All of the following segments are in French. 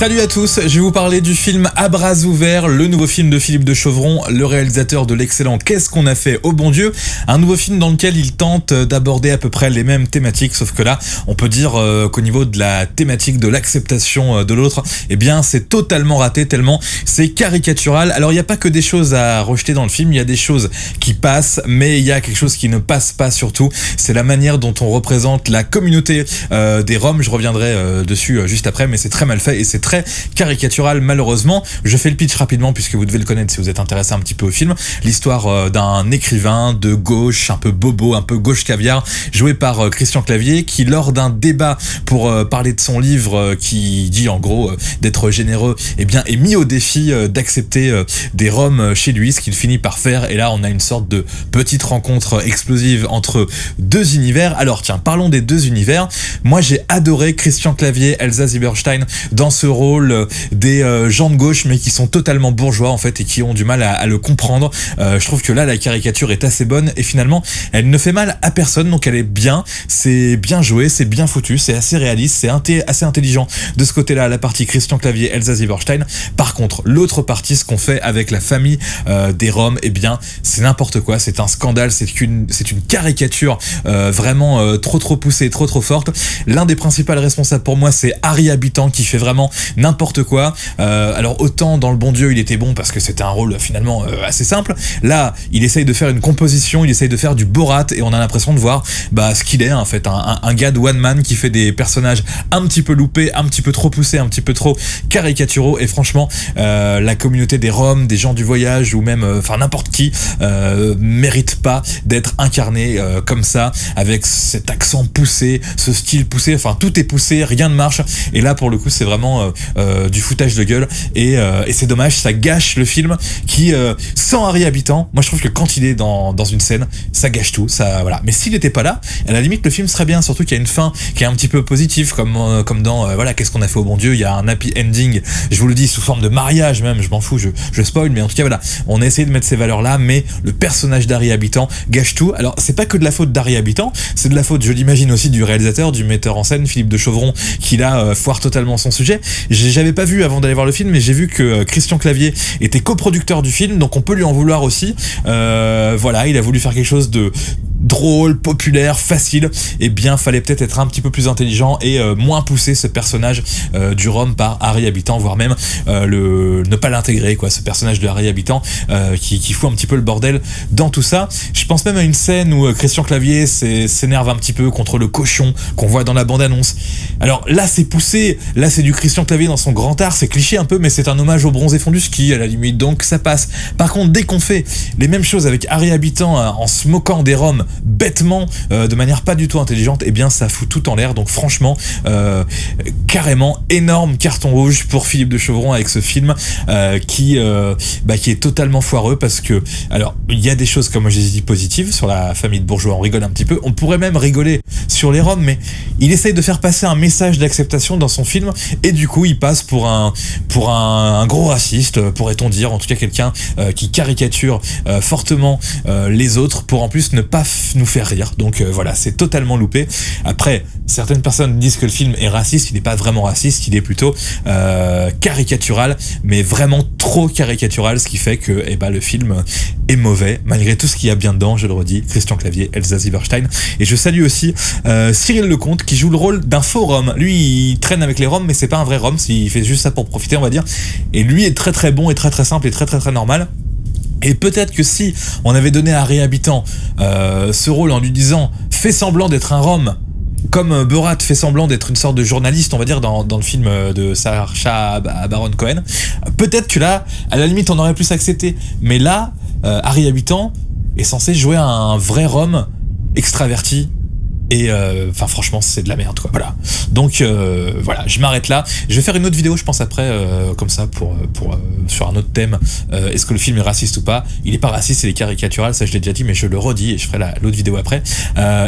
Salut à tous, je vais vous parler du film À bras ouverts, le nouveau film de Philippe de Chauvron, le réalisateur de l'excellent Qu'est-ce qu'on a fait au bon Dieu, un nouveau film dans lequel il tente d'aborder à peu près les mêmes thématiques, sauf que là, on peut dire qu'au niveau de la thématique de l'acceptation de l'autre, eh bien c'est totalement raté tellement c'est caricatural. Alors il n'y a pas que des choses à rejeter dans le film, il y a des choses qui passent, mais il y a quelque chose qui ne passe pas surtout, c'est la manière dont on représente la communauté des Roms, je reviendrai dessus juste après, mais c'est très mal fait et c'est très caricatural malheureusement. Je fais le pitch rapidement puisque vous devez le connaître si vous êtes intéressé un petit peu au film. L'histoire d'un écrivain de gauche, un peu bobo, un peu gauche caviar, joué par Christian Clavier, qui lors d'un débat pour parler de son livre qui dit en gros d'être généreux, eh bien est mis au défi d'accepter des Roms chez lui, ce qu'il finit par faire, et là on a une sorte de petite rencontre explosive entre deux univers. Alors tiens, parlons des deux univers. Moi j'ai adoré Christian Clavier, Elsa Zieberstein dans ce rôle des gens de gauche mais qui sont totalement bourgeois en fait et qui ont du mal à le comprendre. Je trouve que là la caricature est assez bonne et finalement elle ne fait mal à personne, donc elle est bien, c'est bien joué, c'est bien foutu, c'est assez réaliste, c'est assez intelligent de ce côté-là, la partie Christian Clavier, Elsa Zieberstein. Par contre l'autre partie, ce qu'on fait avec la famille des Roms, eh bien c'est n'importe quoi, c'est un scandale, c'est une caricature vraiment trop poussée, trop forte. L'un des principaux responsables pour moi c'est Harry Habitant qui fait vraiment n'importe quoi. Alors autant dans Le Bon Dieu il était bon parce que c'était un rôle finalement assez simple, là il essaye de faire une composition, il essaye de faire du Borat et on a l'impression de voir ce qu'il est en fait, un gars de one man qui fait des personnages un petit peu loupés, un petit peu trop poussés, un petit peu trop caricaturaux, et franchement la communauté des Roms, des gens du voyage ou même enfin n'importe qui mérite pas d'être incarné comme ça, avec cet accent poussé, ce style poussé, enfin tout est poussé, rien ne marche, et là pour le coup c'est vraiment du foutage de gueule et c'est dommage, ça gâche le film qui sans Harry Habitant, moi je trouve que quand il est dans une scène ça gâche tout, ça voilà. Mais s'il n'était pas là, à la limite le film serait bien, surtout qu'il y a une fin qui est un petit peu positive comme dans voilà Qu'est-ce qu'on a fait au bon Dieu, il y a un happy ending, je vous le dis, sous forme de mariage même, je m'en fous, je spoil, mais en tout cas voilà, on a essayé de mettre ces valeurs là, mais le personnage d'Harry Habitant gâche tout. Alors c'est pas que de la faute d'Harry Habitant, c'est de la faute, je l'imagine, aussi du réalisateur, du metteur en scène Philippe de Chauvron, qui là foire totalement son sujet. J'avais pas vu avant d'aller voir le film, mais j'ai vu que Christian Clavier était coproducteur du film, donc on peut lui en vouloir aussi. Voilà, il a voulu faire quelque chose de drôle, populaire, facile, et bien fallait peut-être être un petit peu plus intelligent et moins pousser ce personnage du Rome par Harry Habitant, voire même ne pas l'intégrer quoi, ce personnage de Harry Habitant qui fout un petit peu le bordel dans tout ça. Je pense même à une scène où Christian Clavier s'énerve un petit peu contre le cochon qu'on voit dans la bande-annonce. Alors là c'est poussé, là c'est du Christian Clavier dans son grand art, c'est cliché un peu, mais c'est un hommage au bronzé fond du ski à la limite, donc ça passe. Par contre dès qu'on fait les mêmes choses avec Harry Habitant en se moquant des Roms bêtement, de manière pas du tout intelligente, eh bien ça fout tout en l'air. Donc franchement carrément énorme carton rouge pour Philippe de Chauvron avec ce film qui est totalement foireux, parce que alors il y a des choses, comme moi j'ai dit, positives sur la famille de bourgeois, on rigole un petit peu, on pourrait même rigoler sur les Roms, mais il essaye de faire passer un message d'acceptation dans son film et du coup il passe pour un gros raciste, pourrait-on dire, en tout cas quelqu'un qui caricature fortement les autres pour en plus ne pas nous faire rire. Donc voilà, c'est totalement loupé. Après, certaines personnes disent que le film est raciste, il n'est pas vraiment raciste, il est plutôt caricatural, mais vraiment trop caricatural, ce qui fait que le film est mauvais, malgré tout ce qu'il y a bien dedans, je le redis, Christian Clavier, Elsa Zieberstein. Et je salue aussi Cyril Lecomte, qui joue le rôle d'un faux Rom. Lui, il traîne avec les Roms, mais c'est pas un vrai Rom, il fait juste ça pour profiter, on va dire. Et lui est très bon et très simple et très normal. Et peut-être que si on avait donné à Harry Habitant ce rôle en lui disant « fais semblant d'être un Rom », comme Borat fait semblant d'être une sorte de journaliste, on va dire, dans le film de Sacha Baron Cohen, peut-être que là, à la limite, on aurait plus accepté. Mais là, Harry Habitant est censé jouer un vrai Rom extraverti. Et enfin franchement c'est de la merde quoi, voilà. Donc voilà, je m'arrête là. Je vais faire une autre vidéo je pense après comme ça pour sur un autre thème. Est-ce que le film est raciste ou pas? Il est pas raciste, il est caricatural, ça je l'ai déjà dit, mais je le redis et je ferai l'autre vidéo après.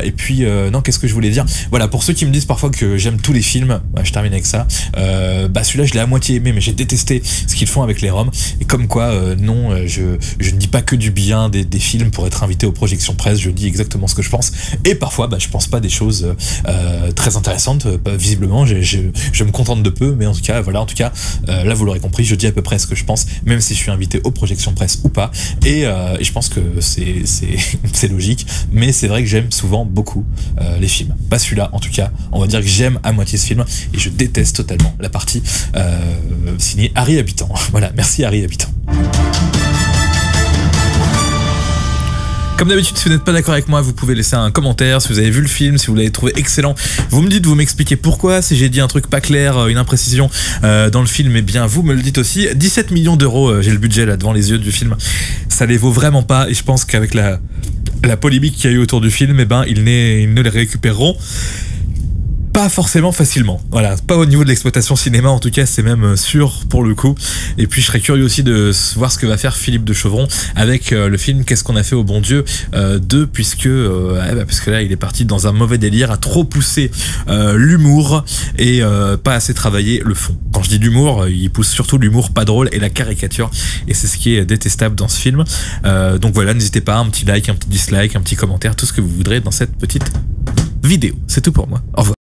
Et puis non, qu'est-ce que je voulais dire? Voilà, pour ceux qui me disent parfois que j'aime tous les films, je termine avec ça. Celui-là je l'ai à moitié aimé, mais j'ai détesté ce qu'ils font avec les Roms. Et comme quoi non, je ne dis pas que du bien des films pour être invité aux projections presse, je dis exactement ce que je pense. Et parfois je pense pas des choses très intéressantes. Visiblement, je me contente de peu, mais en tout cas, voilà, là vous l'aurez compris, je dis à peu près ce que je pense, même si je suis invité aux projections presse ou pas, et je pense que c'est logique, mais c'est vrai que j'aime souvent beaucoup les films. Pas celui-là, en tout cas, on va dire que j'aime à moitié ce film, et je déteste totalement la partie signée Harry Habitant. Voilà, merci Harry Habitant. Comme d'habitude, si vous n'êtes pas d'accord avec moi, vous pouvez laisser un commentaire, si vous avez vu le film, si vous l'avez trouvé excellent, vous me dites, vous m'expliquez pourquoi, si j'ai dit un truc pas clair, une imprécision dans le film, eh bien vous me le dites aussi. 17 millions d'euros, j'ai le budget là devant les yeux du film, ça les vaut vraiment pas, et je pense qu'avec la polémique qu'il y a eu autour du film, eh ben ils ne les récupéreront pas forcément facilement, voilà, pas au niveau de l'exploitation cinéma en tout cas, c'est même sûr pour le coup. Et puis je serais curieux aussi de voir ce que va faire Philippe de Chauvron avec le film Qu'est-ce qu'on a fait au bon Dieu 2, puisque là il est parti dans un mauvais délire, à trop pousser l'humour et pas assez travailler le fond. Quand je dis l'humour, il pousse surtout l'humour pas drôle et la caricature, et c'est ce qui est détestable dans ce film. Donc voilà, n'hésitez pas, un petit like, un petit dislike, un petit commentaire, tout ce que vous voudrez dans cette petite vidéo. C'est tout pour moi, au revoir.